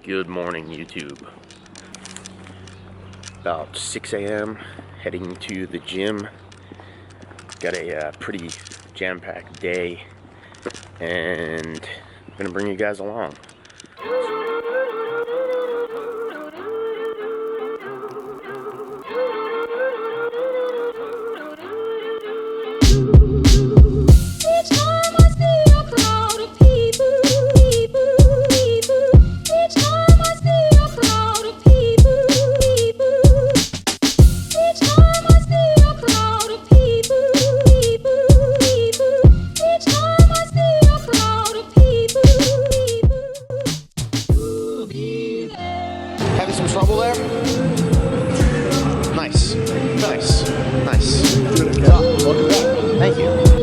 Good morning, YouTube. About 6 a.m. heading to the gym. Got a pretty jam-packed day, and I'm gonna bring you guys along. Having some trouble there? Nice. Nice. Nice. Welcome back. Thank you.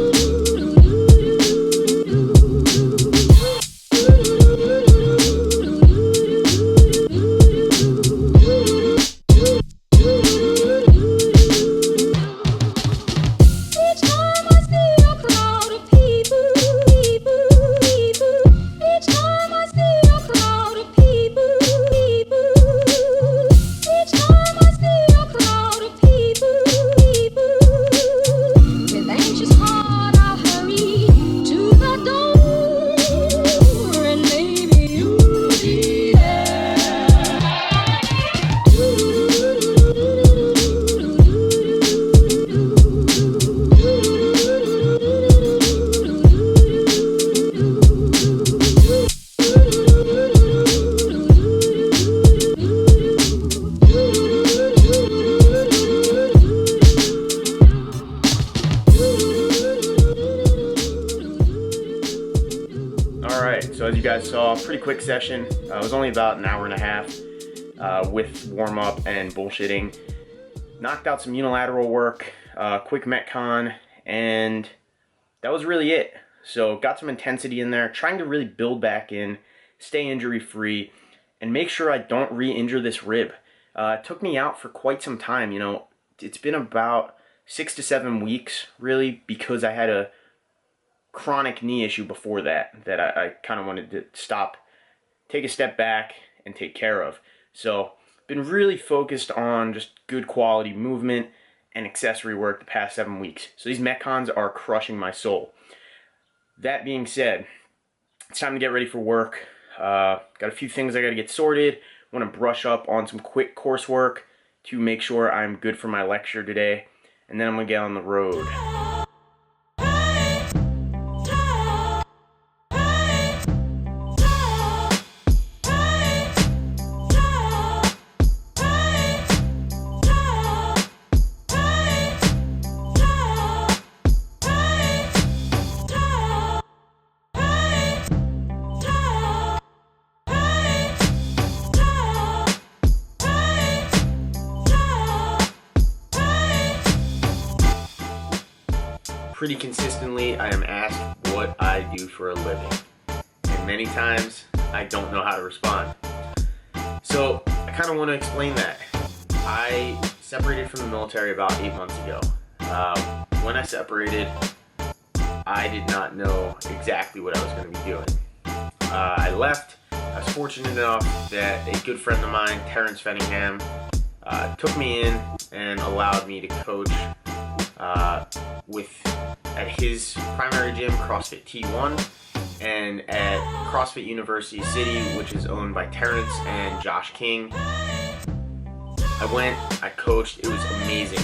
So as you guys saw, pretty quick session. It was only about an hour and a half with warm-up and bullshitting. Knocked out some unilateral work, quick Metcon, and that was really it. So got some intensity in there, trying to really build back in, stay injury-free, and make sure I don't re-injure this rib. It took me out for quite some time. You know, it's been about 6 to 7 weeks, really, because I had a chronic knee issue before that I kind of wanted to stop, take a step back, and take care of. So been really focused on just good quality movement and accessory work the past 7 weeks. So these Metcons are crushing my soul. That being said, it's time to get ready for work. Got a few things I got to get sorted. Want to brush up on some quick coursework to make sure I'm good for my lecture today, and then I'm gonna get on the road. Pretty consistently, I am asked what I do for a living, and many times I don't know how to respond. So I kind of want to explain that. I separated from the military about 8 months ago. When I separated, I did not know exactly what I was going to be doing. I left. I was fortunate enough that a good friend of mine, Terrence Fenningham, took me in and allowed me to coach at his primary gym, CrossFit T1, and at CrossFit University City, which is owned by Terrence and Josh King. I went, I coached, it was amazing.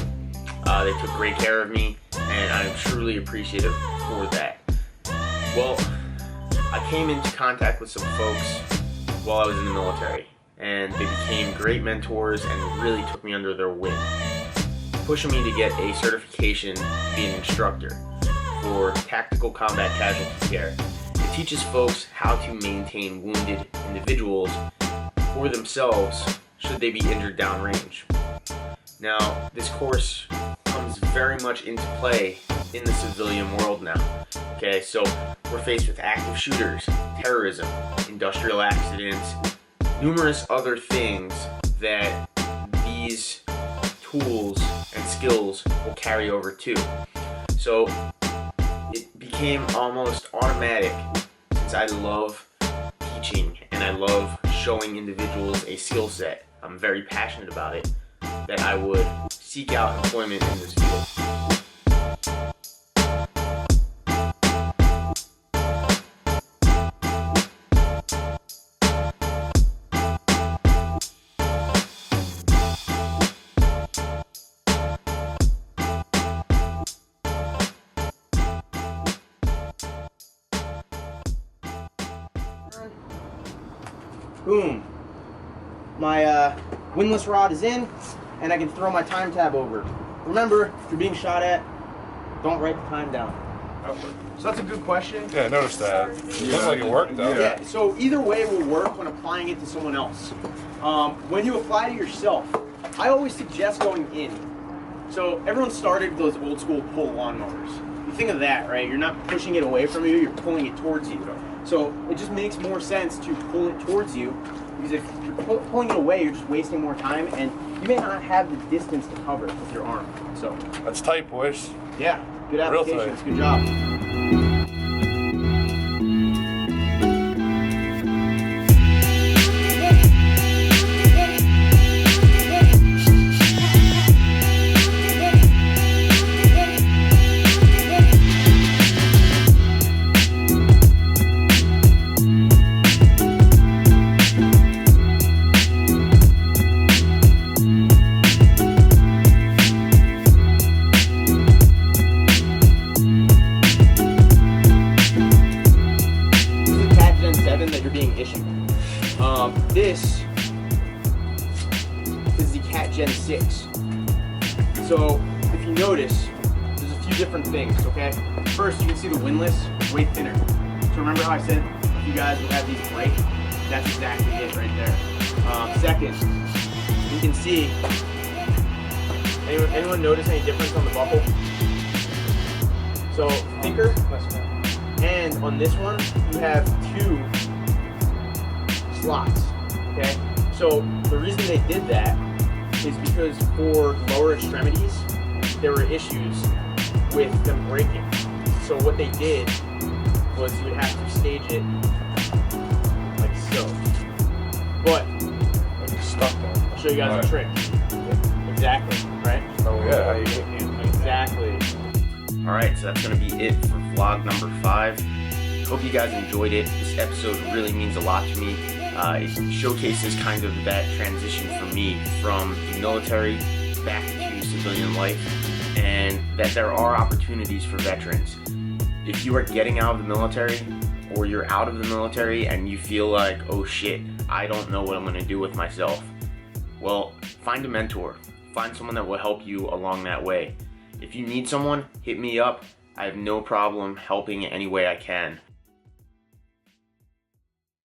They took great care of me, and I'm truly appreciative for that. Well, I came into contact with some folks while I was in the military, and they became great mentors and really took me under their wing, pushing me to get a certification to be an instructor for tactical combat casualty care. It teaches folks how to maintain wounded individuals for themselves should they be injured downrange. Now, this course comes very much into play in the civilian world now. Okay, so we're faced with active shooters, terrorism, industrial accidents, numerous other things that these tools and skills will carry over to. So it became almost automatic, since I love teaching and I love showing individuals a skill set, I'm very passionate about it, that I would seek out employment in this field. Boom. My windlass rod is in, and I can throw my time tab over. Remember, if you're being shot at, don't write the time down. So that's a good question. Yeah, I noticed that. It looked like it worked though. Yeah, so either way will work when applying it to someone else. When you apply to yourself, I always suggest going in. So everyone started those old school pull lawnmowers. You think of that, right? You're not pushing it away from you, you're pulling it towards you. So it just makes more sense to pull it towards you, because if you're pulling it away, you're just wasting more time, and you may not have the distance to cover with your arm. So That's tight, boys. yeah, good Real applications, tight. good job. That you're being issued. This is the Cat Gen 6. So if you notice, there's a few different things, okay? First, you can see the windlass is way thinner. So remember how I said you guys would have these bright? That's exactly it right there. Second, you can see, anyone notice any difference on the buckle? So thicker, and on this one, you have two slots, okay? So the reason they did that is because for lower extremities, there were issues with them breaking. So what they did was you would have to stage it like so. But Like stuck there. I'll show you guys a trick. Exactly, right? Oh yeah. Exactly. Alright, so that's gonna be it for vlog number 5. Hope you guys enjoyed it. This episode really means a lot to me. It showcases kind of that transition for me from the military back to civilian life, and that there are opportunities for veterans. If you are getting out of the military, or you're out of the military and you feel like, oh shit, I don't know what I'm gonna do with myself, well, find a mentor. Find someone that will help you along that way. If you need someone, hit me up. I have no problem helping any way I can.